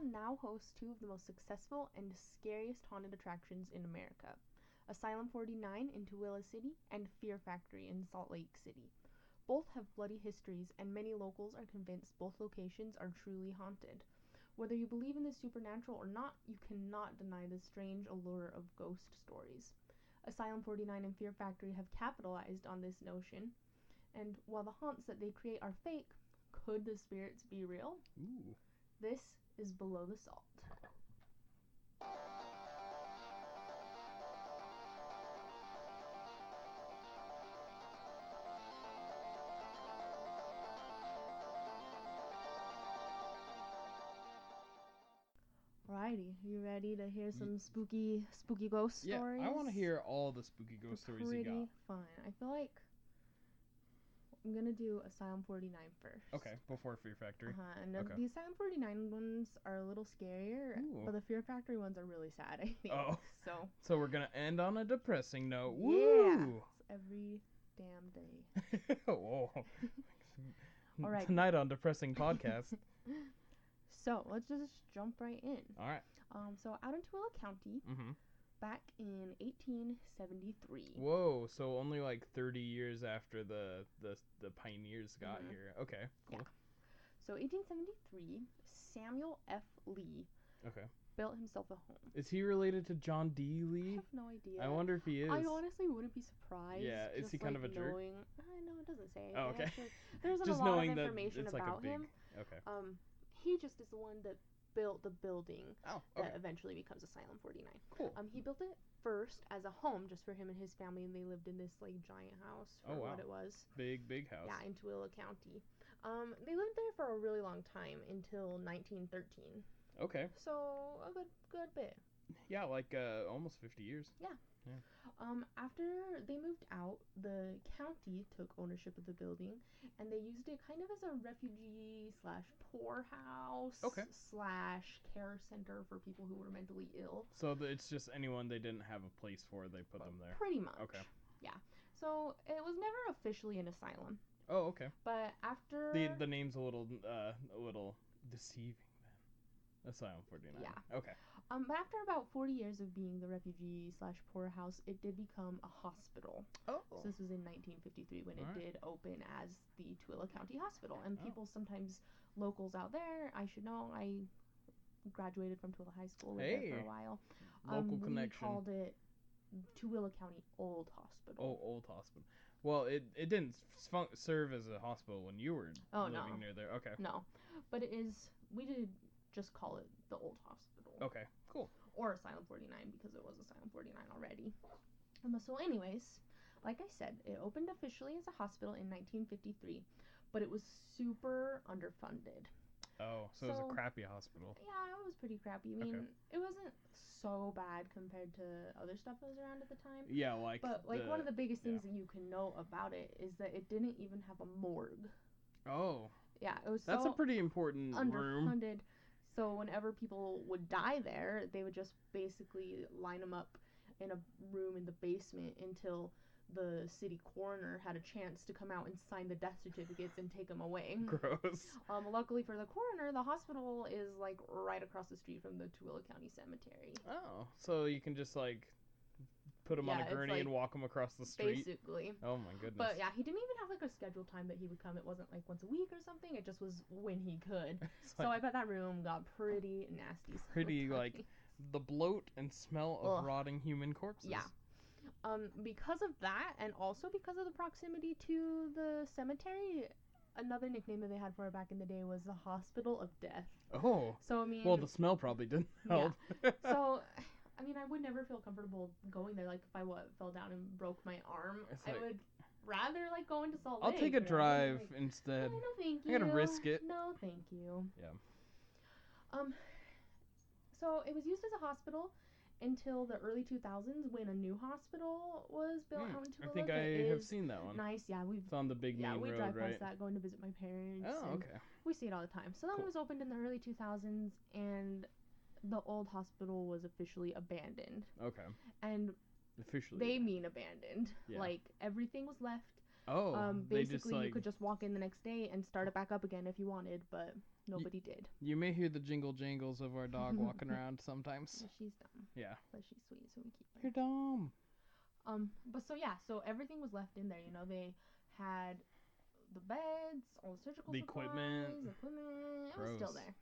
now hosts two of the most successful and scariest haunted attractions in America. Asylum 49 in Tooele City and Fear Factory in Salt Lake City. Both have bloody histories, and many locals are convinced both locations are truly haunted. Whether you believe in the supernatural or not, you cannot deny the strange allure of ghost stories. Asylum 49 and Fear Factory have capitalized on this notion, and while the haunts that they create are fake, could the spirits be real? Ooh. This is Below the Salt. Alrighty, you ready to hear some spooky ghost stories? Yeah, I want to hear all the spooky ghost stories you got. Pretty fun. I feel like I'm gonna do Asylum 49 first. Okay, before Fear Factory. And okay. The Asylum 49 ones are a little scarier, Ooh. but the Fear Factory ones are really sad, I think. Oh. So we're gonna end on a depressing note. Yeah. Woo! Every damn day. Whoa. All right. Tonight on Depressing Podcast. So let's just jump right in. All right. So out in Tooele County, back in 1873. Whoa! So only like 30 years after the pioneers got here. Okay. Cool. Yeah. So 1873, Samuel F. Lee. Okay. Built himself a home. Is he related to John D. Lee? I have no idea. I wonder if he is. I honestly wouldn't be surprised. Yeah, is he kind of a jerk? No, it doesn't say. Oh, okay. There isn't just a lot knowing of that information it's about like a big, him. Okay. He just is the one that built the building that okay. eventually becomes Asylum 49. Cool. He built it first as a home just for him and his family, and they lived in this like giant house for what it was. Big house. Yeah, in Tooele County. They lived there for a really long time until 1913. Okay. So a good bit. Yeah, like almost 50 years. Yeah. After they moved out, the county took ownership of the building, and they used it kind of as a refugee / poorhouse / care center for people who were mentally ill. So it's just anyone they didn't have a place for, they put them there. Pretty much. Okay. Yeah. So it was never officially an asylum. Oh, okay. But after the name's a little deceiving then. Asylum 49. Yeah. Okay. But after about 40 years of being the refugee / poorhouse, it did become a hospital. Oh. So this was in 1953 when it did open as the Tooele County Hospital. And people sometimes, locals out there, I should know, I graduated from Tooele High School, lived there for a while. Local connection. We called it Tooele County Old Hospital. Oh, Old Hospital. Well, it didn't serve as a hospital when you were living near there. Okay. No, but we did just call it the Old Hospital. Okay, cool. Or Asylum 49 because it was Asylum 49 already. So anyways, like I said, it opened officially as a hospital in 1953, but it was super underfunded. Oh, so it was a crappy hospital. Yeah, it was pretty crappy. I mean, it wasn't so bad compared to other stuff that was around at the time. Yeah, like... But, one of the biggest things that you can know about it is that it didn't even have a morgue. Oh. Yeah, it was That's a pretty important underfunded. room. So whenever people would die there, they would just basically line them up in a room in the basement until the city coroner had a chance to come out and sign the death certificates and take them away. Gross. Luckily for the coroner, the hospital is like right across the street from the Tooele County Cemetery. Oh, so you can just like put him on a gurney and walk him across the street? Basically. Oh my goodness. But yeah, he didn't even have like a scheduled time that he would come. It wasn't like once a week or something. It just was when he could. So I bet that room got pretty nasty. Pretty like the bloat and smell of rotting human corpses. Yeah. Because of that, and also because of the proximity to the cemetery, another nickname that they had for it back in the day was the Hospital of Death. Oh. So I mean. Well, the smell probably didn't help. Yeah. So. I mean, I would never feel comfortable going there. Like, if I fell down and broke my arm, I would rather, like, go into Salt Lake. I'll take a drive instead. No, thank you. I gotta risk it. No, thank you. Yeah. So, it was used as a hospital until the early 2000s when a new hospital was built out in Tooele. I think I have seen that one. Nice, yeah. It's on the big main road, right? Yeah, we drive past that going to visit my parents. Oh, okay. We see it all the time. So, that one was opened in the early 2000s, and the old hospital was officially abandoned. Okay. And officially they mean abandoned. Yeah. Like, everything was left. Basically, you could just walk in the next day and start it back up again if you wanted, but nobody did. You may hear the jingle jangles of our dog walking around sometimes. She's dumb. Yeah. But she's sweet, so we keep her. You're dumb. But so everything was left in there. They had the beds, all the surgical supplies, equipment. It was still there.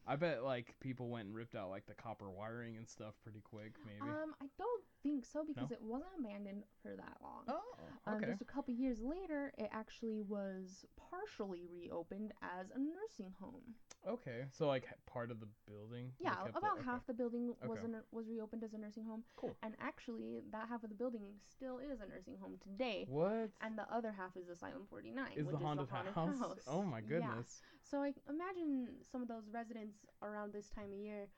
I bet people went and ripped out the copper wiring and stuff pretty quick, maybe. I don't think so because it wasn't abandoned for that long. Oh, okay. Just a couple years later, it actually was partially reopened as a nursing home. Okay, so part of the building. Yeah, about half the building was reopened as a nursing home. Cool. And actually, that half of the building still is a nursing home today. What? And the other half is Asylum 49, which is the haunted house. Oh my goodness. Yeah. So I imagine some of those residents around this time of year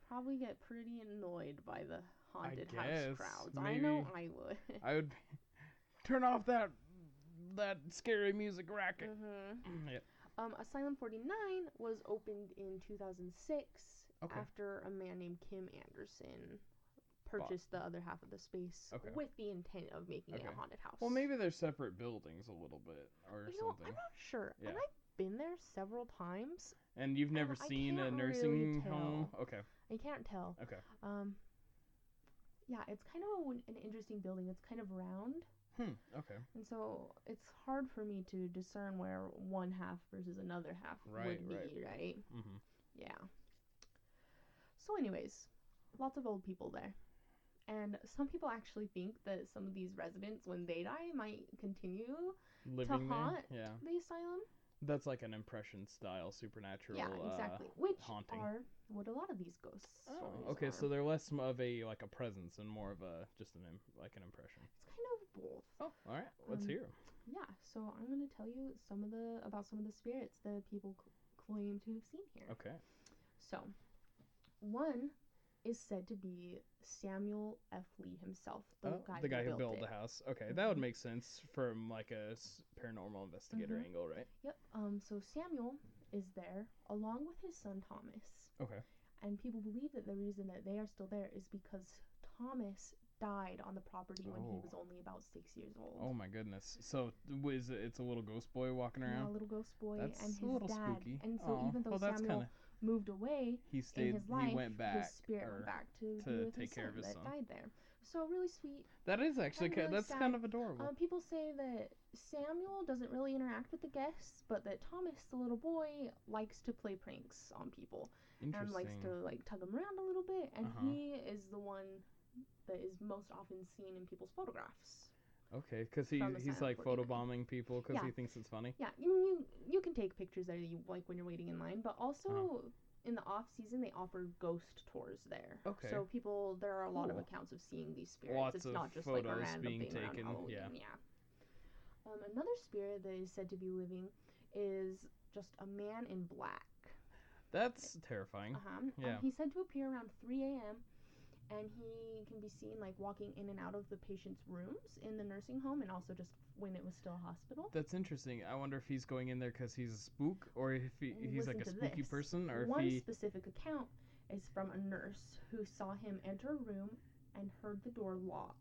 probably get pretty annoyed by the haunted house crowds. Maybe. I know I would. I would turn off that scary music racket. Mm-hmm. Yeah. Asylum 49 was opened in 2006 after a man named Kim Anderson purchased the other half of the space with the intent of making it a haunted house. Well, maybe they're separate buildings a little bit or something. I'm not sure. Yeah. And I've been there several times. And you've never seen a nursing home? Okay. I can't tell. Okay. Yeah, it's kind of an interesting building. It's kind of round. Okay. And so it's hard for me to discern where one half versus another half would be, right? Mm-hmm. Yeah. So anyways, lots of old people there. And some people actually think that some of these residents, when they die, might continue living to haunt the asylum. That's like an impression-style supernatural exactly. Which haunting. Are what a lot of these ghost stories okay, are. so they're less of a presence and more of just an impression. It's kind of both. Oh, all right. Let's hear 'em. Yeah, so I'm going to tell you about some of the spirits that people claim to have seen here. Okay. So, one is said to be Samuel F. Lee himself, the guy who built the house. Okay, that would make sense from a paranormal investigator angle, right? Yep. So Samuel is there along with his son Thomas. Okay. And people believe that the reason that they are still there is because Thomas died on the property when he was only about 6 years old. Oh my goodness! So it's a little ghost boy walking around. Yeah, a little ghost boy That's and his a little dad. Spooky. And so even though Samuel moved away, he stayed. In his life, he went back. His spirit went back to take care of his son that died there. So really sweet. That is actually that's sad. kind of adorable. People say that Samuel doesn't really interact with the guests, but that Thomas, the little boy, likes to play pranks on people and likes to tug them around a little bit. And he is the one that is most often seen in people's photographs. Okay, because he's photobombing people because he thinks it's funny. Yeah, you can take pictures that you like when you're waiting in line, but also in the off season they offer ghost tours there. Okay. So there are a lot of accounts of seeing these spirits. Lots it's of not just photos like a random being thing taken. Around Halloween. Yeah. Another spirit that is said to be living is just a man in black. That's terrifying. Yeah. He's said to appear around 3 a.m. and he can be seen walking in and out of the patient's rooms in the nursing home, and also just when it was still a hospital. That's interesting. I wonder if he's going in there because he's a spook, or if he's like a spooky person, or one if he. Specific account is from a nurse who saw him enter a room and heard the door lock.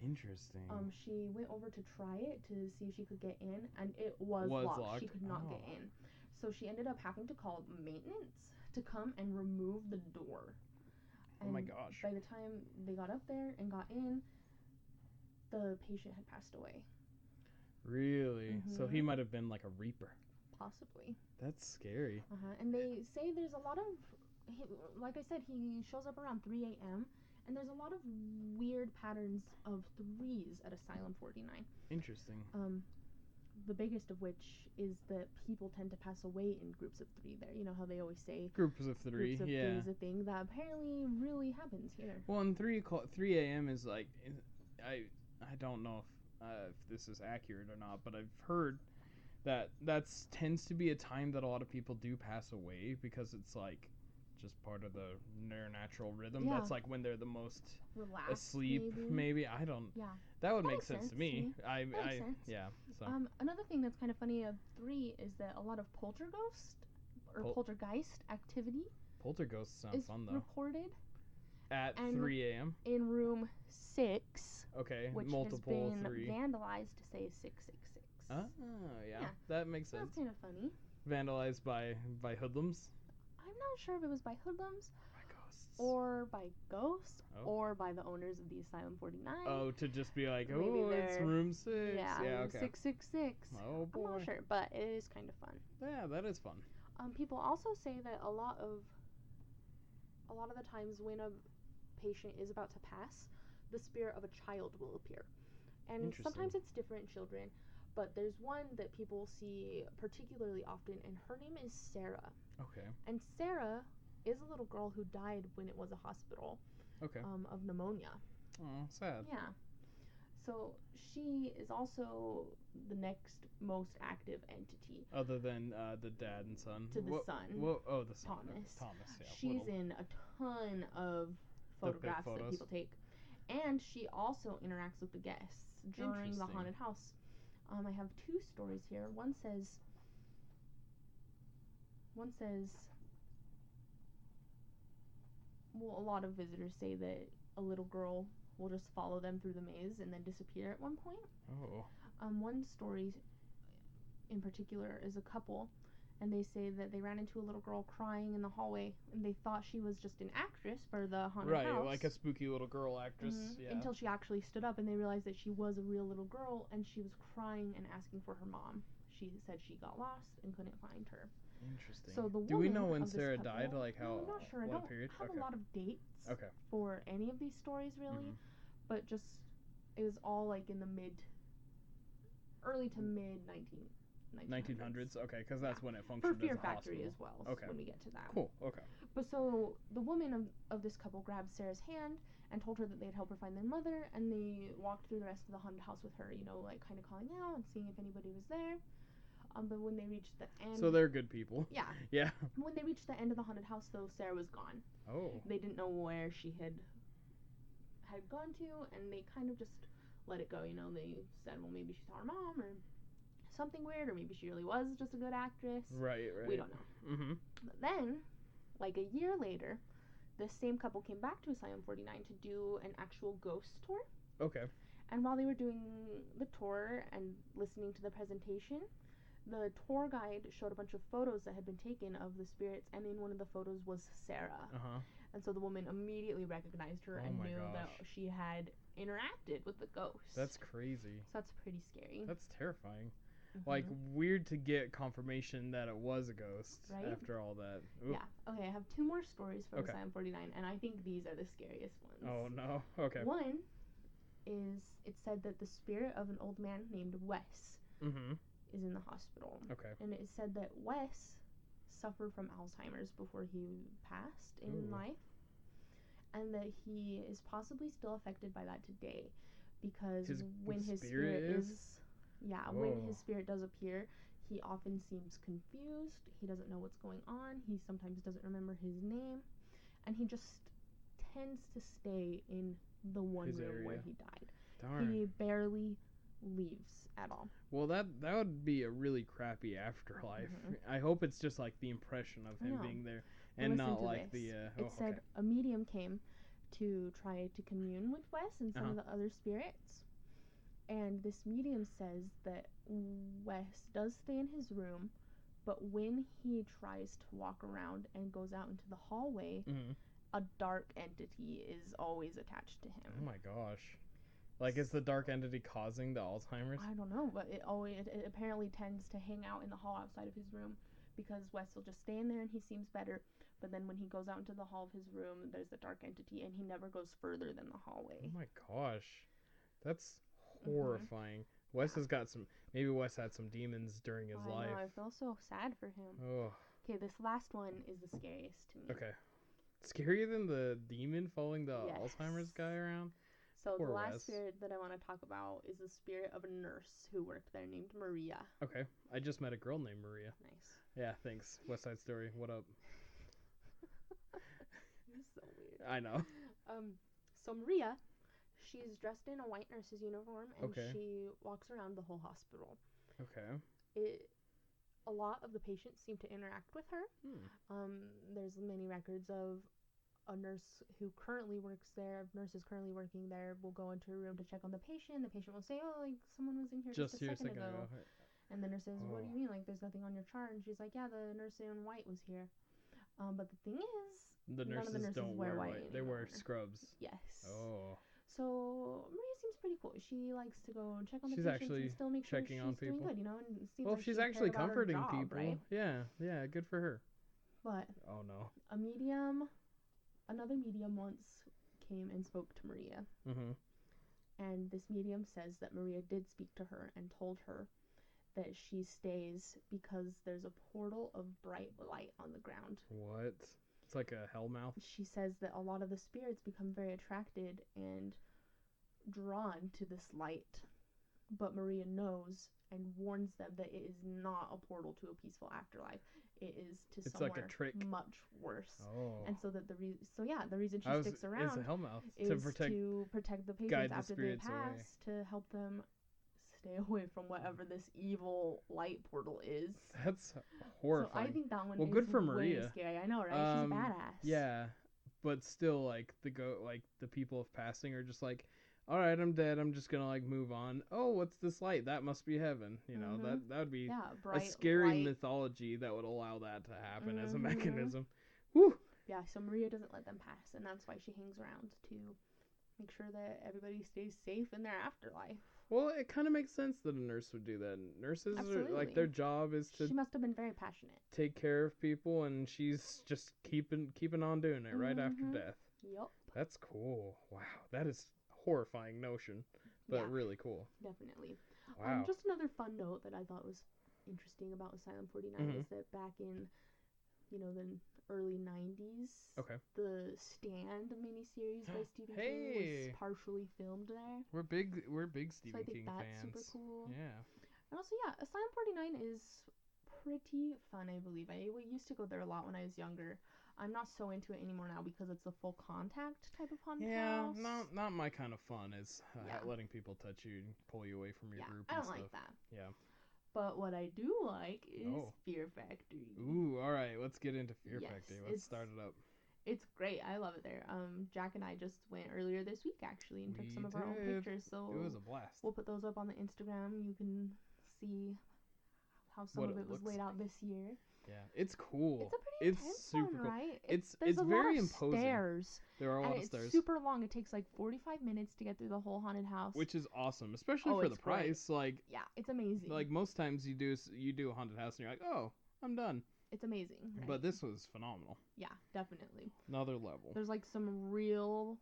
Interesting. She went over to try it to see if she could get in, and it was locked. She could not get in. So she ended up having to call maintenance to come and remove the door. And oh my gosh. By the time they got up there and got in, the patient had passed away. Really? Mm-hmm. So he might have been like a reaper. Possibly. That's scary. And they say there's a lot of, like I said, he shows up around 3 a.m. and there's a lot of weird patterns of threes at Asylum 49. Interesting. The biggest of which is that people tend to pass away in groups of three there. You know how they always say groups of three, three is a thing that apparently really happens here. Well, and 3 a.m. is like, I don't know if this is accurate or not, but I've heard that tends to be a time that a lot of people do pass away because it's like just part of their natural rhythm. Yeah. That's like when they're the most relaxed, asleep. Maybe I don't. Yeah. That would make sense to me. Yeah. So. Another thing that's kind of funny of 3 is that a lot of poltergeist activity. Poltergeist sounds fun though. Reported at 3 a.m. in room 6 Okay, which multiple has been 3. vandalized to say 666. Oh, yeah. Yeah. That makes So sense. that's kind of funny. Vandalized by hoodlums? I'm not sure if it was by hoodlums By ghosts. or by ghosts Oh. or by the owners of the Asylum 49. Oh, to just be like, Maybe oh, it's they're- room 6. Yeah, okay. 666. Oh, boy. I'm not sure, but it is kind of fun. Yeah, that is fun. People also say that a lot of the times when a patient is about to pass, the spirit of a child will appear. And Interesting. sometimes it's different children, but there's one that people see particularly often, and her name is Sarah. Okay. And Sarah is a little girl who died when it was a hospital Okay. of pneumonia. Oh, sad. Yeah. So she is also the next most active entity. Other than the dad and son. To the son. Oh, the son. Thomas. Thomas, yeah. She's in a ton of photographs that photos. people take. And she also interacts with the guests during the Interesting. haunted house. I have 2 stories here. One says, well, a lot of visitors say that a little girl will just follow them through the maze and then disappear at one point. Oh. One story in particular is a couple, and they say that they ran into a little girl crying in the hallway, and they thought she was just an actress for the haunted house. Right, like a spooky little girl actress. Yeah. Until she actually stood up, and they realized that she was a real little girl, and she was crying and asking for her mom. She said she got lost and couldn't find her. Interesting. So the Do we know woman when of this Sarah couple- died? Like how? I'm not sure. I What don't period? have Okay. a lot of dates Okay. for any of these stories really, Mhm. but just it was all like in the early to mid 1900s. Okay, because that's when it For functioned Fear as a Factory hospital. as well. Okay. When we get to that. Cool. Okay. But so the woman of this couple grabbed Sarah's hand and told her that they'd help her find their mother, and they walked through the rest of the haunted house with her, like kind of calling out and seeing if anybody was there. But when they reached the end, So they're good people. yeah. Yeah. When they reached the end of the haunted house, though, Sarah was gone. Oh. They didn't know where she had gone to, and they kind of just let it go. They said, well, maybe she saw her mom or something weird, or maybe she really was just a good actress. Right. We don't know. Mm-hmm. But then, like a year later, this same couple came back to Asylum 49 to do an actual ghost tour. Okay. And while they were doing the tour and listening to the presentation, the tour guide showed a bunch of photos that had been taken of the spirits, and in one of the photos was Sarah. Uh-huh. And so the woman immediately recognized her and my knew that gosh. she had interacted with the ghost. That's crazy. So that's pretty scary. That's terrifying. Mhm. Like, weird to get confirmation that it was a ghost Right? after all that. Ooh. Yeah. Okay, I have 2 more stories from Okay. Asylum 49, and I think these are the scariest ones. Oh, no. Okay. One is, it said that the spirit of an old man named Wes Mm-hmm. is in the hospital. Okay. And it said that Wes suffered from Alzheimer's before he passed in Ooh. life, and that he is possibly still affected by that today, because when his spirit is when Oh. his spirit does appear, he often seems confused. He doesn't know what's going on. He sometimes doesn't remember his name, and he just tends to stay in the one His room where area. he died. Darn. He barely leaves at all. Well, that would be a really crappy afterlife. Mhm. I hope it's just like the impression of I him know. being there, But and listen not to like this. the. It said a medium came to try to commune with Wes and some of the other spirits, and this medium says that Wes does stay in his room, but when he tries to walk around and goes out into the hallway, Mhm. a dark entity is always attached to him. Oh my gosh. Like, is the dark entity causing the Alzheimer's? I don't know, but it apparently tends to hang out in the hall outside of his room, because Wes will just stay in there and he seems better, but then when he goes out into the hall of his room, there's the dark entity, and he never goes further than the hallway. Oh my gosh. That's horrifying. Wes has got some. Maybe Wes had some demons during his I life. know, I feel so sad for him. Oh. Okay, this last one is the scariest to me. Okay. Scarier than the demon following the Yes. Alzheimer's guy around? So Poor the last Wes. spirit that I want to talk about is the spirit of a nurse who worked there named Maria. Okay. I just met a girl named Maria. Nice. Yeah, thanks. West Side Story. What up? You're so weird. I know. So Maria, she's dressed in a white nurse's uniform, and Okay. she walks around the whole hospital. Okay. A lot of the patients seem to interact with her. There's many records of a nurse who currently works there, nurses currently working there, will go into a room to check on the patient. The patient will say, "Oh, like someone was in here just a second ago." And the nurse says, "What do you mean? Like there's nothing on your chart?" And she's like, "Yeah, the nurse in white was here." But the thing is, none of the nurses don't wear white. They wear scrubs. Yes. Oh. So Maria seems pretty cool. She likes to go and check on the She's patients actually and still make sure checking she's on people. doing good, you know. And it seems Well, like she's she actually cared about her comforting job, people. right? Yeah, good for her. But oh no, another medium once came and spoke to Maria. Mm-hmm. And this medium says that Maria did speak to her and told her that she stays because there's a portal of bright light on the ground. What? It's like a hellmouth? She says that a lot of the spirits become very attracted and drawn to this light. But Maria knows and warns them that it is not a portal to a peaceful afterlife. It is to somewhere like a trick. Much worse. Oh. And so that the reason she sticks around is a hellmouth is to protect the patients after they pass, to help them stay away from whatever this evil light portal is. That's horrifying. So I think that one is good for way Maria. Scary. I know, right? She's a badass. Yeah, but still, like the people of passing are just like, all right, I'm dead. I'm just gonna like move on. Oh, what's this light? That must be heaven. You know, that would be a scary mythology that would allow that to happen as a mechanism. Whew. Yeah, so Maria doesn't let them pass, and that's why she hangs around to make sure that everybody stays safe in their afterlife. Well, it kind of makes sense that a nurse would do that. Nurses are like, their job is to. She must have been very passionate. Take care of people, and she's just keeping on doing it right after death. Yep. That's cool. Wow, that is horrifying notion, but really cool. Definitely. Wow. Just another fun note that I thought was interesting about Asylum 49 is that back in, the early 90s, the Stand miniseries by Stephen King was partially filmed there. We're big Stephen King fans. So I think that's super cool. Yeah. And also, Asylum 49 is pretty fun, I believe. I used to go there a lot when I was younger. I'm not so into it anymore now because it's a full contact type of haunted house. Yeah, not my kind of fun is letting people touch you and pull you away from your group and stuff. I don't like that. Yeah. But what I do like is Fear Factory. Ooh, all right. Let's get into Fear Factory. Let's start it up. It's great. I love it there. Jack and I just went earlier this week, actually, and took some of our own pictures. So it was a blast. We'll put those up on the Instagram. You can see how some of it was laid out this year. Yeah, it's cool. It's a pretty intense super one, cool. right? It's very imposing. Stairs, there are a lot of it's stairs. Super long. It takes like 45 minutes to get through the whole haunted house, which is awesome, especially for the price. Like, yeah, it's amazing. Like most times you do a haunted house and you're like, oh, I'm done. It's amazing. Right? But this was phenomenal. Yeah, definitely. Another level. There's like some real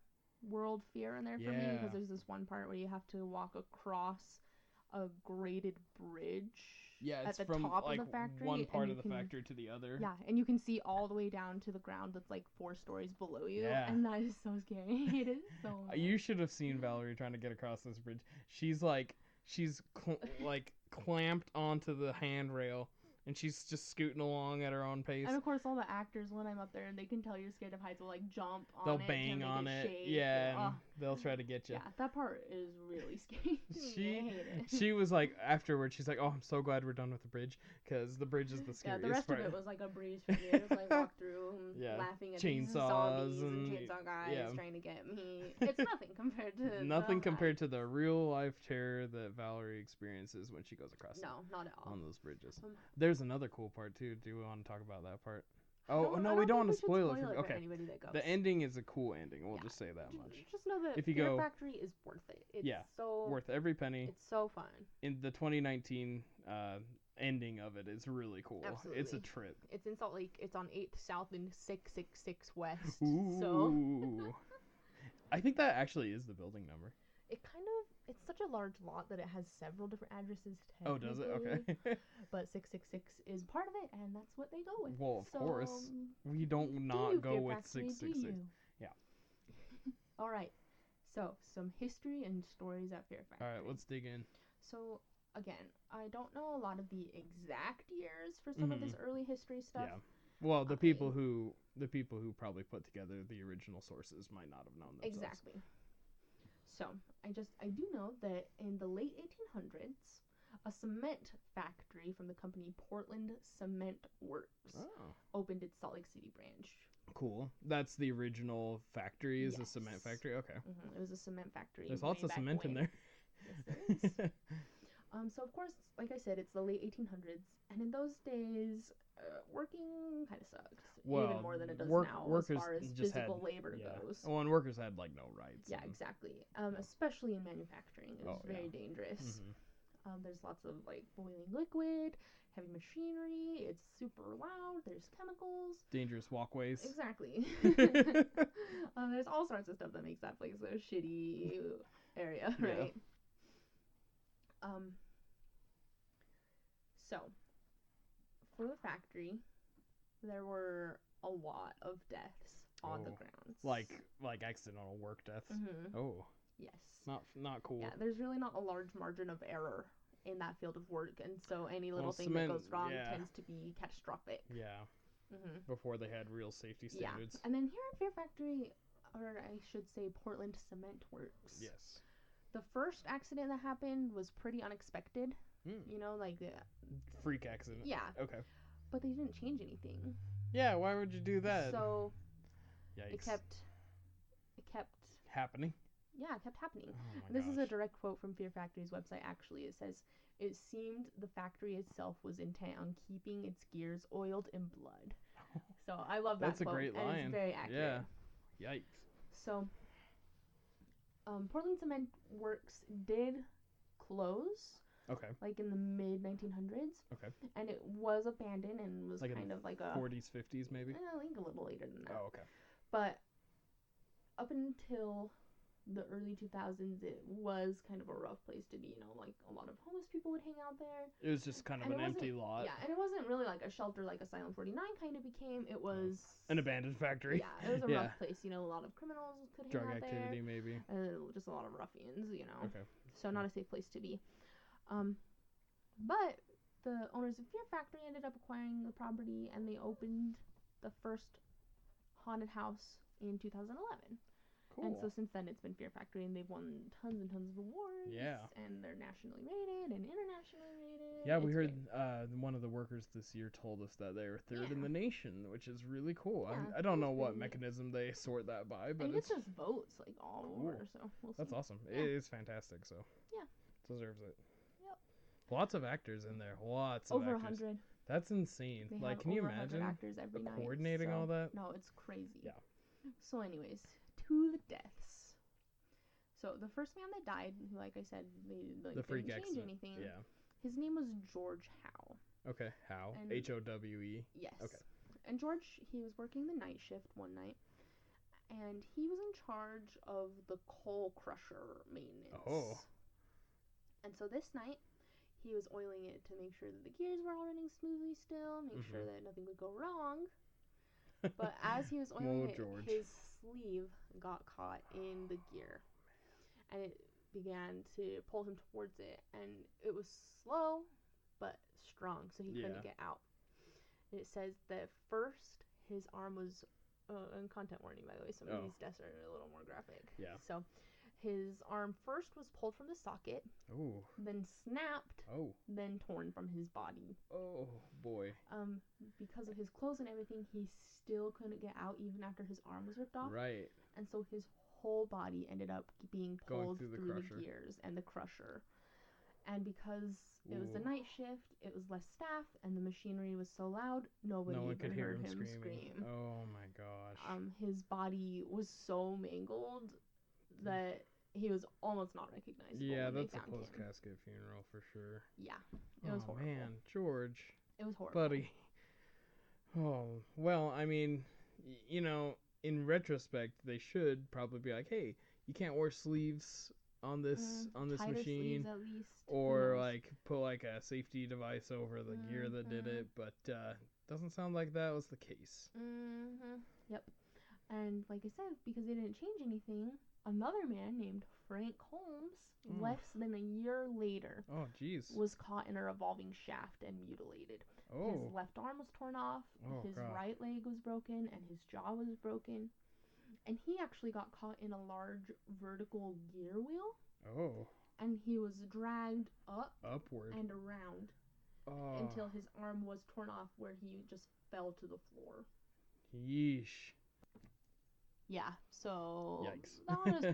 world fear in there for me because there's this one part where you have to walk across a graded bridge. Yeah, it's at the from top like of the factory, one part of the factory to the other. Yeah, and you can see all the way down to the ground that's like 4 stories below you. Yeah. And that is so scary. It is so nice. You should have seen Valerie trying to get across this bridge. She's clamped onto the handrail. And she's just scooting along at her own pace. And of course, all the actors, when I'm up there and they can tell you're scared of heights, will like jump on they'll it. They'll bang on it. Shake. Yeah, and they'll try to get you. Yeah, that part is really scary. I hate it. She was like, afterwards, she's like, oh, I'm so glad we're done with the bridge. Because the bridge is the scariest part. Yeah, the rest of it was like a breeze for me. Just like walk through laughing at these zombies and chainsaw guys trying to get me. It's nothing compared to compared to the real life terror that Valerie experiences when she goes across No, not at all. One of those bridges. There's another cool part too. Do we want to talk about that part? Oh no, we don't want to spoil it. For anybody that goes. The ending is a cool ending. We'll just say that much. Just know that if you Fear go, Factory is worth it. It's so worth every penny. It's so fun. In the 2019 ending of it is really cool. Absolutely. It's a trip. It's in Salt Lake. It's on 8th South and 666 West. Ooh. So I think that actually is the building number. It's such a large lot that it has several different addresses. Oh, does it? Okay. But 666 is part of it, and that's what they go with. Well, of course. We don't go with 666. Yeah. All right. So, some history and stories at Fear Factory. All right, let's dig in. So, again, I don't know a lot of the exact years for some of this early history stuff. Yeah. Well, the people who probably put together the original sources might not have known themselves. Exactly. So, I do know that in the late 1800s, A cement factory from the company Portland Cement Works Oh. opened its Salt Lake City branch. Cool. That's the original factory, is a Yes. cement factory? Okay. It was a cement factory. There's way lots of back cement in when. there. Yes, there is. So, of course, like I said, it's the late 1800s. And in those days, working kind of sucked. Well, even more than it does now workers as far as just physical had, labor yeah. goes. Well, and workers had, like, no rights. Yeah, and, exactly. Especially in manufacturing. It was very dangerous. Mm-hmm. There's lots of, like, boiling liquid, heavy machinery. It's super loud. There's chemicals. Dangerous walkways. Exactly. There's all sorts of stuff that makes that place a shitty area, right? So, for the factory, there were a lot of deaths on the grounds. Like accidental work deaths. Mm-hmm. Oh. Yes. Not cool. Yeah, there's really not a large margin of error in that field of work, and so any little thing that goes wrong tends to be catastrophic. Yeah. Mm-hmm. Before they had real safety standards. Yeah. And then here at Fear Factory, or I should say Portland Cement Works. Yes. The first accident that happened was pretty unexpected. You know, like freak accident. Yeah. Okay. But they didn't change anything. Yeah, why would you do that? So yikes. It kept happening. Yeah, it kept happening. Oh my This gosh. is a direct quote from Fear Factory's website, actually. It says, "It seemed the factory itself was intent on keeping its gears oiled in blood." So I love that That's quote. a great line. And it's very accurate. Yeah. Yikes. So, Portland Cement Works did close. Okay. Like in the mid 1900s. Okay. And it was abandoned and was like kind of like a 40s, 50s maybe. I think a little later than that. Oh, okay. But up until the early 2000s, it was kind of a rough place to be. You know, like a lot of homeless people would hang out there. It was just kind of an empty lot. Yeah, and it wasn't really like a shelter like Asylum 49 kind of became. It was an abandoned factory. Yeah, it was a rough place. You know, a lot of criminals could hang out there. Drug activity maybe. Just a lot of ruffians. You know. Okay. So not a safe place to be. But the owners of Fear Factory ended up acquiring the property, and they opened the first haunted house in 2011. Cool. And so since then, it's been Fear Factory, and they've won tons and tons of awards. Yeah. And they're nationally rated and internationally rated. Yeah, we heard one of the workers this year told us that they were third in the nation, which is really cool. Yeah, I don't know what mechanism they sort that by, but it's just votes like all over. So we'll see. That's awesome. Yeah. It is fantastic. So yeah, deserves it. Yep. Lots of actors in there. Lots over of actors. 100. That's insane. They like, have can you over 100 imagine actors every night, coordinating all that? No, it's crazy. Yeah. So, anyways, to the deaths. So the first man that died, who, like I said, they the freak didn't change accident. anything. Yeah. His name was George Howe. Okay, Howe. And- Howe. Yes. Okay. And George, he was working the night shift one night, and he was in charge of the coal crusher maintenance. Oh. And so this night, he was oiling it to make sure that the gears were all running smoothly still, make sure that nothing would go wrong. But as he was oiling it, George. his sleeve got caught in the gear. And it began to pull him towards it. And it was slow, but strong, so he couldn't get out. And it says that first, his arm was, and content warning, by the way, some of these deaths are a little more graphic. Yeah. So, his arm first was pulled from the socket, Ooh. then snapped, Oh. then torn from his body. Oh, boy. Because of his clothes and everything, he still couldn't get out even after his arm was ripped off. Right. And so his whole body ended up being pulled through the the crusher. gears and the crusher. And because it was the night shift, it was less staff, and the machinery was so loud, nobody No one even could hear heard him him screaming. scream. Oh, my gosh. His body was so mangled that he was almost not recognizable. Yeah, when they that's a found him. post-casket funeral for sure. Yeah, it was horrible. Man, George. It was horrible. Buddy. Oh, well, I mean, you know, in retrospect, they should probably be like, hey, you can't wear sleeves on this Tighter machine, sleeves at least. or Who knows? like put like a safety device over the gear that did it, but doesn't sound like that was the case. Yep. And like I said, because they didn't change anything, another man named Frank Holmes, less than a year later, Oh, jeez. was caught in a revolving shaft and mutilated. Oh. His left arm was torn off, Oh, his God. right leg was broken, and his jaw was broken. And he actually got caught in a large vertical gear wheel. Oh. and he was dragged Upward. and around until his arm was torn off, where he just fell to the floor. Yeesh. Yeah, so Yikes. that one was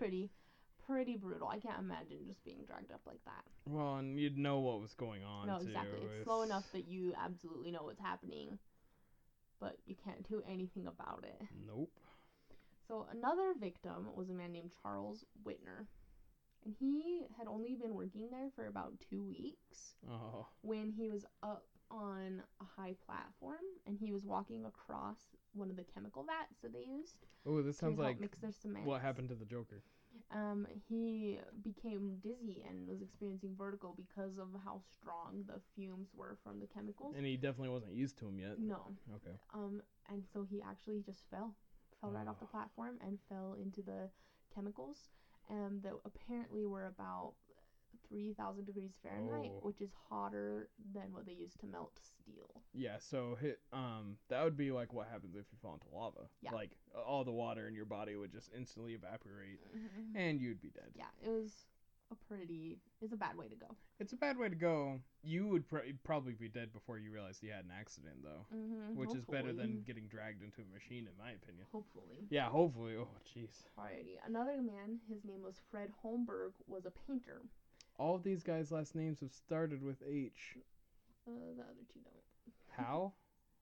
pretty brutal. I can't imagine just being dragged up like that. Well, and you'd know what was going on, No, too. exactly. It's slow enough that you absolutely know what's happening, but you can't do anything about it. Nope. So another victim was a man named Charles Whitner. And he had only been working there for about 2 weeks when he was up on a high platform and he was walking across one of the chemical vats that they used. Oh, this sounds like mix their cement. What happened to the Joker. He became dizzy and was experiencing vertigo because of how strong the fumes were from the chemicals. And he definitely wasn't used to them yet. No. Okay. And so he actually just fell right off the platform and fell into the chemicals. That apparently were about 3,000 degrees Fahrenheit, which is hotter than what they use to melt steel. Yeah, so that would be like what happens if you fall into lava. Yeah. Like all the water in your body would just instantly evaporate, and you'd be dead. Yeah, it's a bad way to go. It's a bad way to go. You would probably be dead before you realized you had an accident, though. Which hopefully. is better than getting dragged into a machine, in my opinion. Hopefully. Yeah, hopefully. Oh, jeez. Alrighty. Another man, his name was Fred Holmberg, was a painter. All of these guys' last names have started with H. The other two don't. Howe?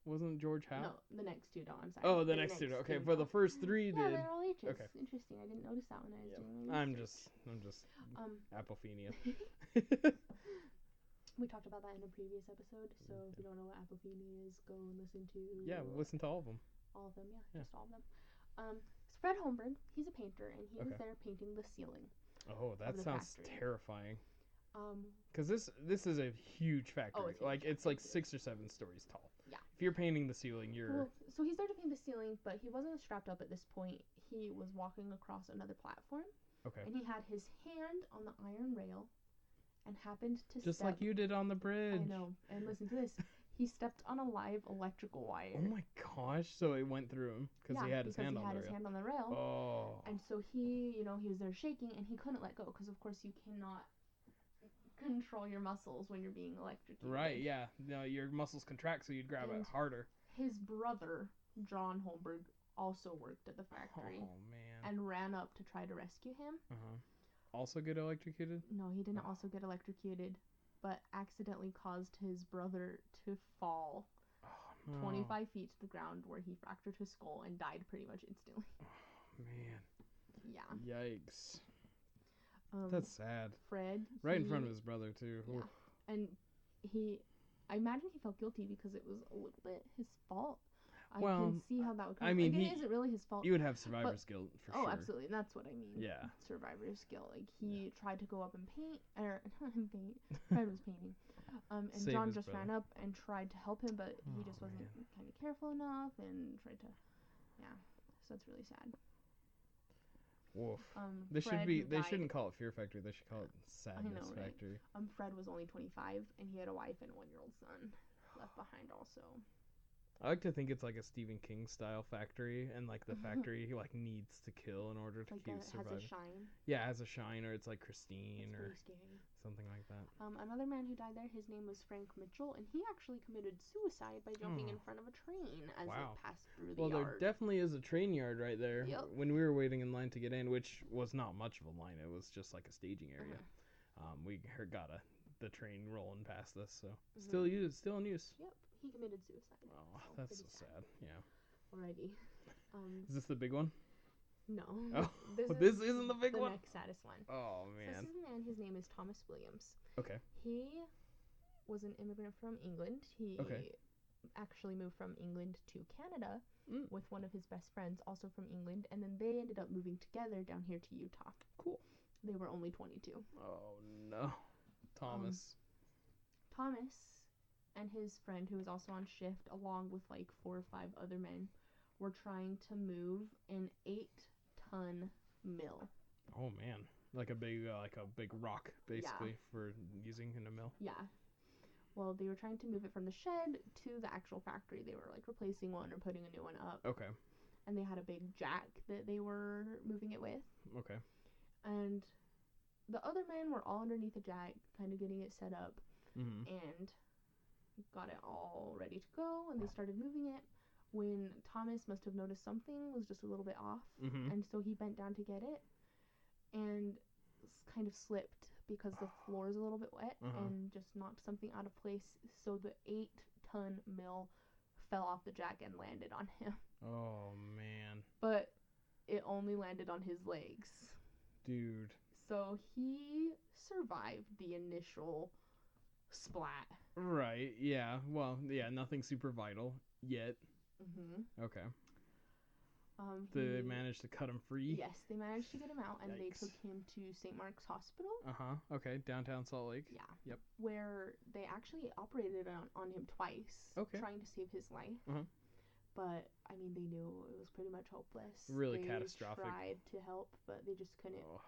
Wasn't George Howe? No, the next two don't. I'm sorry. Oh, the next two. Okay, for the first three yeah, did. they're all H's. Okay. Interesting. I didn't notice that when I was doing my research. I'm just apophenia. We talked about that in a previous episode, so if you don't know what apophenia is, go and listen to... Yeah, listen to all of them. All of them, yeah. Just all of them. So Fred Holmberg, he's a painter, and he was there painting the ceiling. Oh, that sounds terrifying. Because this is a huge factory. Oh, it's like 6 or 7 stories tall. Yeah. If you're painting the ceiling, you're... Well, so he started painting the ceiling, but he wasn't strapped up at this point. He was walking across another platform. Okay. And he had his hand on the iron rail and happened to Just like you did on the bridge. I know. And listen to this. He stepped on a live electrical wire. Oh my gosh. So it went through him because he had his hand on the rail. His hand on the rail. Oh. And so he was there shaking and he couldn't let go because of course you cannot control your muscles when you're being electrocuted. Right, yeah. No, your muscles contract so you'd grab it harder. His brother, John Holmberg, also worked at the factory. Oh, man. And ran up to try to rescue him. Also get electrocuted? No, he didn't also get electrocuted, but accidentally caused his brother to fall 25 feet to the ground where he fractured his skull and died pretty much instantly. Oh, man. Yeah. Yikes. That's sad. Fred. Right in front of his brother, too. Yeah. And I imagine he felt guilty because it was a little bit his fault. I can see how that would come. I mean, it isn't really his fault. You would have survivor's guilt for sure. Oh, absolutely. And that's what I mean. Yeah. Survivor's guilt. Like, he tried to go up and paint, or not paint, Fred was painting. And Save John his just brother. ran up and tried to help him, but he just wasn't kind of careful enough and tried to, so it's really sad. Woof. They shouldn't call it Fear Factory. They should call it Sadness Factory. Fred was only 25, and he had a wife and a 1-year-old son left behind also. I like to think it's like a Stephen King style factory, and like the factory he like needs to kill in order to keep surviving. Has a shine. Yeah, it has a shine, or it's like Christine or scary. Something like that. Another man who died there, his name was Frank Mitchell, and he actually committed suicide by jumping in front of a train as it passed through the yard. Well, there definitely is a train yard right there. Yep. When we were waiting in line to get in, which was not much of a line, it was just like a staging area. We got the train rolling past us, so still in use. Yep, he committed suicide. Oh, that's so sad. Yeah. Alrighty. Is this the big one? No. Oh, this isn't the big one? The next saddest one. Oh, man. So this is a man, his name is Thomas Williams. Okay. He was an immigrant from England. He actually moved from England to Canada with one of his best friends, also from England, and then they ended up moving together down here to Utah. Cool. They were only 22. Oh, no. Thomas and his friend, who was also on shift, along with like 4 or 5 other men, were trying to move an 8-ton mill. Oh man, like a big rock, basically, for using in a mill. Yeah. Well, they were trying to move it from the shed to the actual factory. They were like replacing one or putting a new one up. Okay. And they had a big jack that they were moving it with. Okay. And the other men were all underneath the jack, kind of getting it set up, Mm-hmm. and got it all ready to go, and they started moving it when Thomas must have noticed something was just a little bit off, Mm-hmm. and so he bent down to get it, and kind of slipped because the floor is a little bit wet, and just knocked something out of place, so the 8-ton mill fell off the jack and landed on him. Oh, man. But it only landed on his legs. Dude. So he survived the initial splat. Right, yeah. Well, yeah, nothing super vital yet. Mm-hmm. Okay. Did they manage to cut him free? Yes, they managed to get him out, and Yikes. they took him to St. Mark's Hospital. Okay, downtown Salt Lake. Yeah. Yep. Where they actually operated on him twice, trying to save his life. But, I mean, they knew it was pretty much hopeless. Really they catastrophic. They tried to help, but they just couldn't. Oh.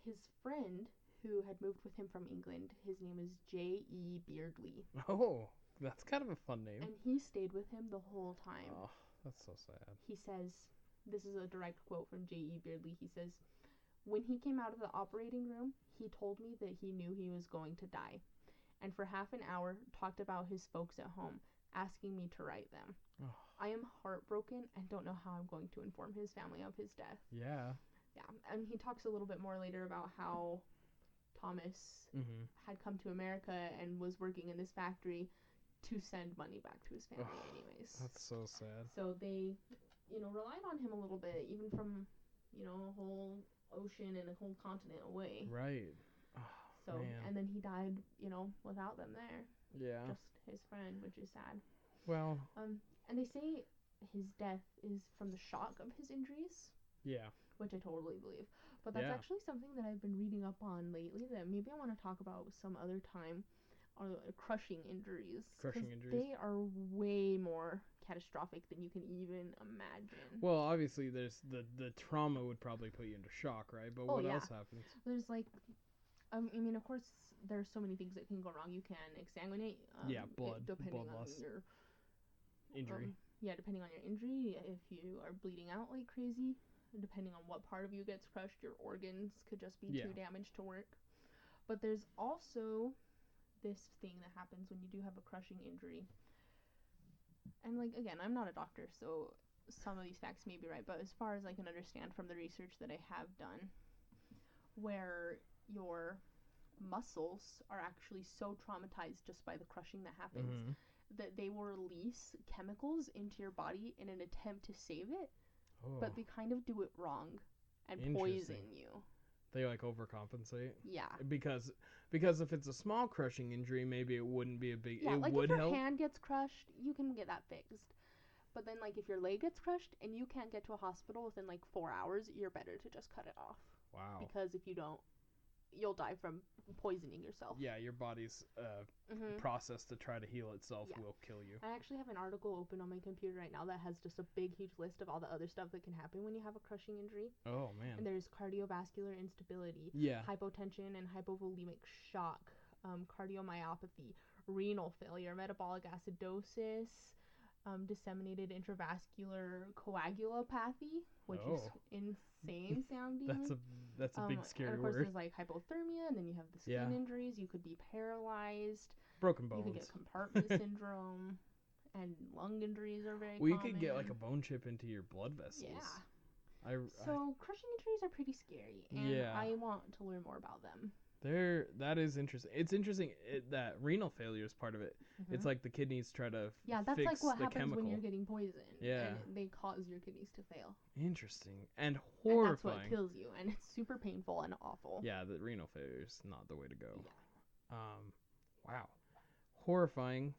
His friend, who had moved with him from England, his name is J.E. Beardley. Oh, that's kind of a fun name. And he stayed with him the whole time. Oh, that's so sad. He says, this is a direct quote from J.E. Beardley, he says, "When he came out of the operating room, he told me that he knew he was going to die, and for half an hour talked about his folks at home, asking me to write them. Oh. I am heartbroken and don't know how I'm going to inform his family of his death." Yeah. Yeah, and he talks a little bit more later about how Thomas had come to America and was working in this factory to send money back to his family anyways. That's so sad. So they, relied on him a little bit, even from, a whole ocean and a whole continent away. Right. Oh, so, man. And then he died, without them there. Yeah. Just his friend, which is sad. Well. And they say his death is from the shock of his injuries. Yeah. Which I totally believe. But that's actually something that I've been reading up on lately that maybe I want to talk about some other time. Crushing injuries. Crushing injuries. They are way more catastrophic than you can even imagine. Well, obviously, there's the trauma would probably put you into shock, right? But what else happens? There's I mean, of course, there's so many things that can go wrong. You can exsanguinate. Blood. Depending blood on loss. your Injury. Depending on your injury, if you are bleeding out like crazy, depending on what part of you gets crushed, your organs could just be too damaged to work. But there's also this thing that happens when you do have a crushing injury. And again, I'm not a doctor, so some of these facts may be right, but as far as I can understand from the research that I have done, where your muscles are actually so traumatized just by the crushing that happens that they will release chemicals into your body in an attempt to save it, but they kind of do it wrong and poison you. They overcompensate. Yeah. Because if it's a small crushing injury, maybe it wouldn't be a big. Yeah, it would if your help. hand gets crushed, you can get that fixed. But then if your leg gets crushed and you can't get to a hospital within 4 hours, you're better to just cut it off. Wow. Because if you don't, you'll die from poisoning yourself. Yeah, your body's process to try to heal itself will kill you. I actually have an article open on my computer right now that has just a big, huge list of all the other stuff that can happen when you have a crushing injury. Oh, man. And there's cardiovascular instability, hypotension and hypovolemic shock, cardiomyopathy, renal failure, metabolic acidosis, disseminated intravascular coagulopathy, which is insane sounding. That's a big scary and of course word. there's hypothermia, and then you have the skin injuries. You could be paralyzed. Broken bones. You could get compartment syndrome, and lung injuries are very common. You common. could get a bone chip into your blood vessels. Yeah. So crushing injuries are pretty scary, and I want to learn more about them. That is interesting. It's interesting that renal failure is part of it. It's like the kidneys try to that's fix what the happens chemical. when you're getting poisoned. Yeah. And they cause your kidneys to fail. Interesting. And horrifying. And that's what kills you, and it's super painful and awful. Yeah, the renal failure is not the way to go. Yeah. Wow. Horrifying.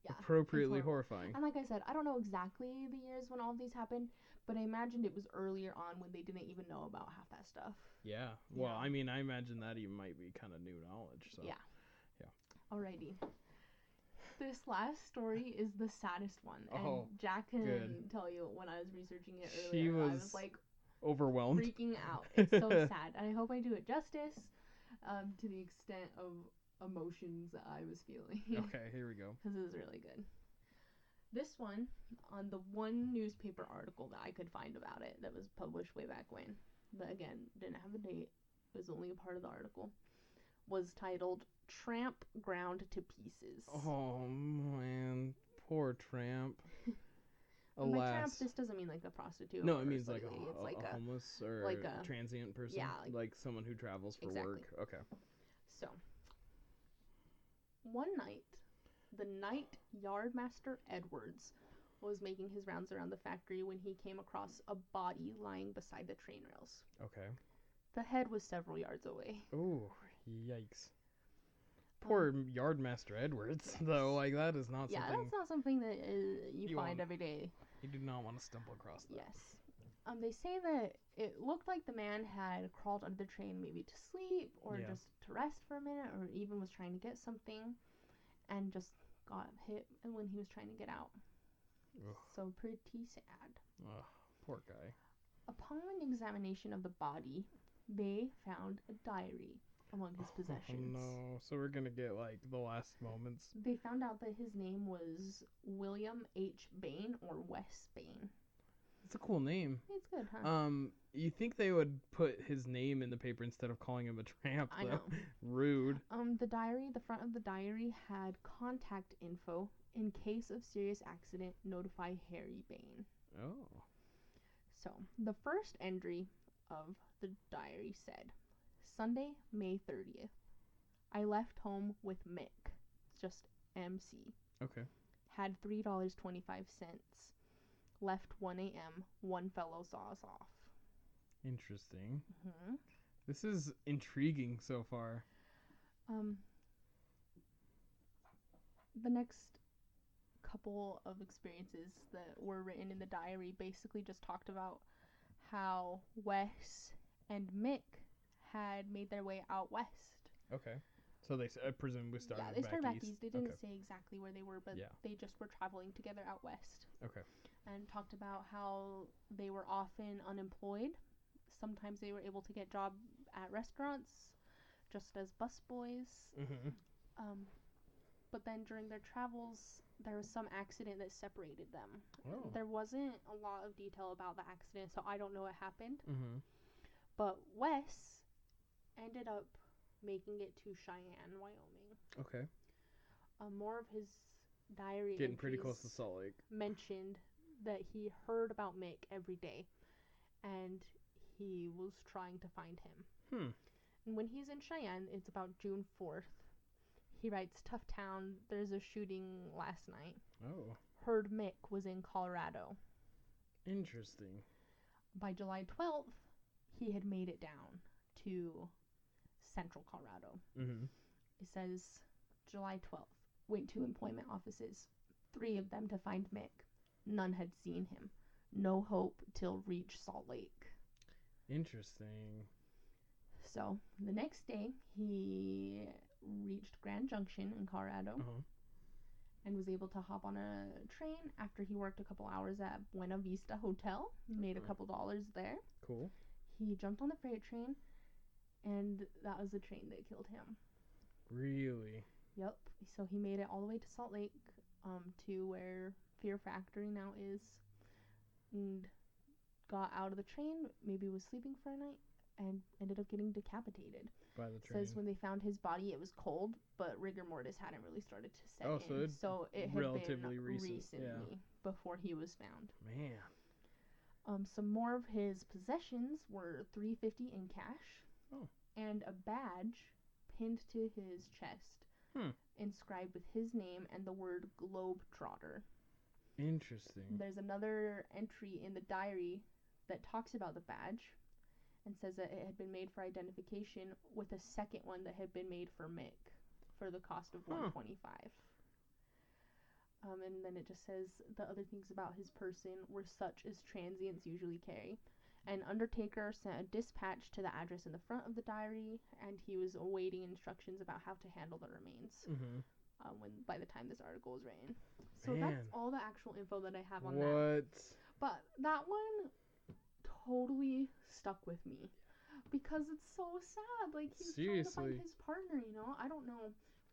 Yeah. Appropriately horrifying. And like I said, I don't know exactly the years when all of these happened, but I imagined it was earlier on when they didn't even know about half that stuff. Yeah. Well, I mean, I imagine that even might be kind of new knowledge. So. Yeah. Alrighty. This last story is the saddest one, and Jack can tell you when I was researching it earlier, I was overwhelmed, freaking out. It's so sad, and I hope I do it justice to the extent of emotions that I was feeling. Okay, here we go. Because it was really good. This one, on the one newspaper article that I could find about it that was published way back when, but again, didn't have a date. It is only a part of the article, was titled Tramp Ground to Pieces. Oh, man. Poor tramp. And by Alas. tramp, this doesn't mean like a prostitute. No, or it means like lady. It's like a homeless or like a transient person. Yeah. Like someone who travels for Exactly. work. Okay. So, one night, the night yardmaster Edwards was making his rounds around the factory when he came across a body lying beside the train rails. Okay. The head was several yards away. Oh, yikes. Poor Yardmaster Edwards, though. Like, that is not something... Yeah, that's not something that you find every day. You do not want to stumble across that. Yes. They say that it looked like the man had crawled under the train maybe to sleep or just to rest for a minute or even was trying to get something and just got hit when he was trying to get out. Ugh. So pretty sad. Ugh, poor guy. Upon an examination of the body, they found a diary among his possessions. Oh no, so we're gonna get like the last moments. They found out that his name was William H. Bain or Wes Bain. It's a cool name. It's good, huh? You think they would put his name in the paper instead of calling him a tramp, though? I know. Rude. The front of the diary had contact info. In case of serious accident, notify Harry Bain. Oh. So, the first entry of the diary said, Sunday, May 30th. I left home with Mick. Just MC. Okay. Had $3.25. Left 1 a.m. One fellow saw us off. Interesting. Mm-hmm. This is intriguing so far. The next couple of experiences that were written in the diary basically just talked about how Wes and Mick had made their way out west. Okay. So they presumably started back east. Yeah, they started back east. They didn't say exactly where they were, but they just were traveling together out west. Okay. And talked about how they were often unemployed. Sometimes they were able to get jobs at restaurants, just as busboys. Mm-hmm. But then during their travels, there was some accident that separated them. Oh. There wasn't a lot of detail about the accident, so I don't know what happened. Mm-hmm. But Wes ended up making it to Cheyenne, Wyoming. Okay. More of his diary getting pretty close to Salt Lake. Mentioned that he heard about Mick every day, and he was trying to find him. And when he's in Cheyenne, it's about June 4th. He writes, Tough town, there's a shooting last night. Oh. Heard Mick was in Colorado. Interesting. By July 12th, he had made it down to central Colorado. Mm-hmm. It says, July 12th, went to employment offices, 3 of them to find Mick. None had seen him. No hope till reach Salt Lake. Interesting. So, the next day, he reached Grand Junction in Colorado and was able to hop on a train after he worked a couple hours at Buena Vista Hotel. Made a couple dollars there. Cool. He jumped on the freight train, and that was the train that killed him. Really? Yep. So he made it all the way to Salt Lake, to where Fear Factory now is, and got out of the train, maybe was sleeping for a night, and ended up getting decapitated. By the train. Says when they found his body, it was cold, but rigor mortis hadn't really started to set in. So it had relatively been recently before he was found. Man. Some more of his possessions were $3.50 in cash, and a badge pinned to his chest, inscribed with his name and the word Globetrotter. Interesting. There's another entry in the diary that talks about the badge and says that it had been made for identification, with a second one that had been made for Mick for the cost of $125. And then it just says the other things about his person were such as transients usually carry. An undertaker sent a dispatch to the address in the front of the diary, and he was awaiting instructions about how to handle the remains. By the time this article was written. So that's all the actual info that I have on that. But that one totally stuck with me because it's so sad. Like, he's trying to find his partner, you know? I don't know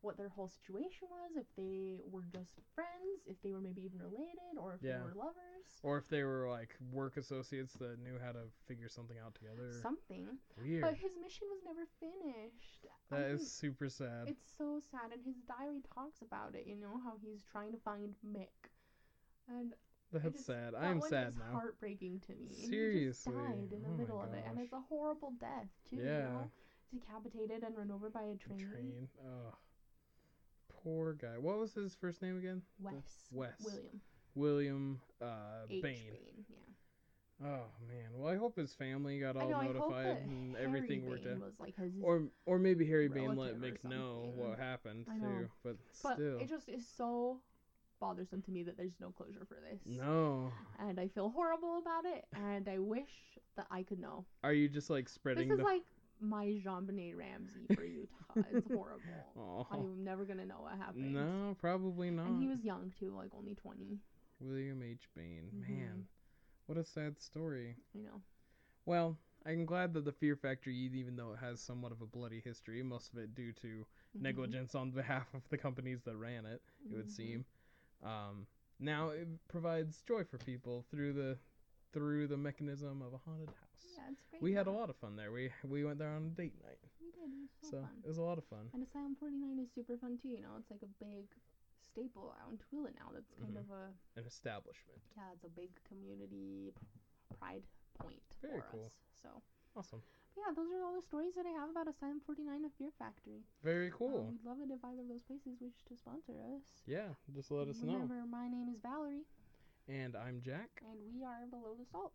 what their whole situation was, if they were just friends, if they were maybe even related, or if they Yeah. were lovers. Or if they were like work associates that knew how to figure something out together. Something. Weird. But his mission was never finished. That is super sad. It's so sad, and his diary talks about it, you know, how he's trying to find Mick. And That's sad. that I'm one sad is now. heartbreaking to me. Seriously. He just died in the Oh my middle of it, and gosh. it's a horrible death too. Yeah. You know? Decapitated and run over by a train. Oh, poor guy. What was his first name again? Wes. William H. Bain. Yeah. Oh man. Well, I hope his family got all I hope notified that and Harry everything worked Bain out. was like his Or maybe Harry Bain let relative or Mick know something. what happened I know. too. But But still. it just is so bothersome to me that there's no closure for this. No. And I feel horrible about it, and I wish that I could know. Are you just like spreading This is the like my Jean-Benet Ramsey for Utah. It's horrible. Aw. I'm never gonna know what happened. No, probably not. And he was young too, like only 20. William H. Bain. Mhm. Man, what a sad story. I know. Well, I'm glad that the Fear Factory, even though it has somewhat of a bloody history, most of it due to Mhm. negligence on behalf of the companies that ran it, it would Mhm. seem. Now it provides joy for people through the mechanism of a haunted house. Yeah, it's great. We had a though. lot of fun there. We went there on a date night, We did. It was so so fun. it was a lot of fun. And Asylum 49 is super fun too. You know, it's like a big staple out in Tooele now. That's kind Mhm. of a An establishment. yeah, it's a big community pride point Very for cool. us. So Awesome. yeah, those are all the stories that I have about Asylum 49 of Fear Factory. Very cool. We'd love it if either of those places wish to sponsor us. Yeah, just let us know. Remember, my name is Valerie, And I'm Jack. and we are Below the Salt.